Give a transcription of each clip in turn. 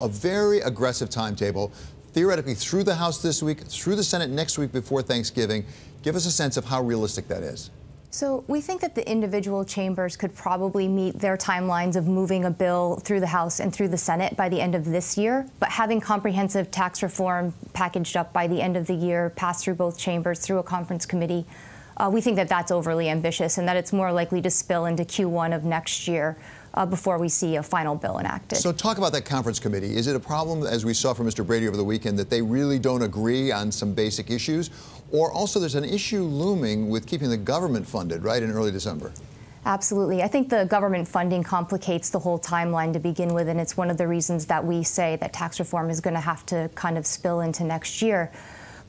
A very aggressive timetable, theoretically through the House this week, through the Senate next week before Thanksgiving. Give us a sense of how realistic that is. So we think that the individual chambers could probably meet their timelines of moving a bill through the House and through the Senate by the end of this year, but having comprehensive tax reform packaged up by the end of the year, passed through both chambers, through a conference committee, we think that that's overly ambitious and that it's more likely to spill into Q1 of next year before we see a final bill enacted. So talk about that conference committee. Is it a problem, as we saw from Mr. Brady over the weekend, that they really don't agree on some basic issues? Or also there's an issue looming with keeping the government funded, right, in early December? Absolutely. I think the government funding complicates the whole timeline to begin with, and it's one of the reasons that we say that tax reform is going to have to kind of spill into next year.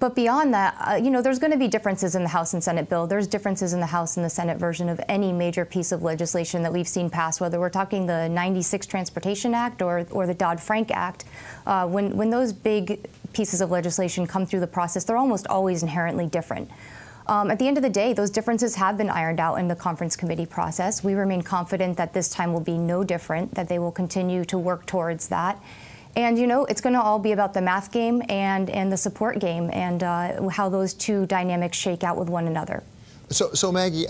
But beyond that, there's going to be differences in the House and Senate bill. There's differences in the House and the Senate version of any major piece of legislation that we've seen pass, whether we're talking the 96 Transportation Act or the Dodd-Frank Act. When those big pieces of legislation come through the process, they're almost always inherently different. At the end of the day, those differences have been ironed out in the conference committee process. We remain confident that this time will be no different, that they will continue to work towards that. And, it's going to all be about the math game and the support game and how those two dynamics shake out with one another. So Maggie,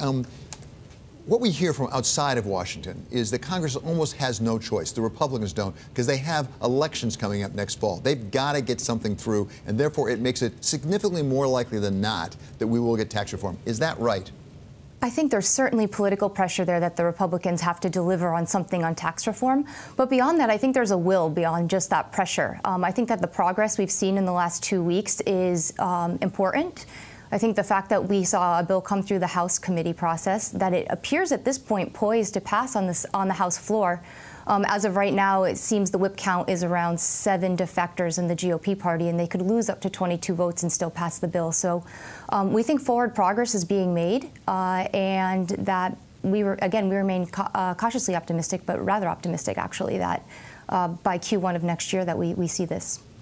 what we hear from outside of Washington is that Congress almost has no choice. The Republicans don't, because they have elections coming up next fall. They've got to get something through, and therefore it makes it significantly more likely than not that we will get tax reform. Is that right? I think there's certainly political pressure there that the Republicans have to deliver on something on tax reform. But beyond that, I think there's a will beyond just that pressure. I think that the progress we've seen in the last 2 weeks is important. I think the fact that we saw a bill come through the House committee process, that it appears at this point poised to pass on the House floor. As of right now, it seems the whip count is around 7 defectors in the GOP party, and they could lose up to 22 votes and still pass the bill. So we think forward progress is being made, and that we remain cautiously optimistic, but rather optimistic, actually, that by Q1 of next year that we see this.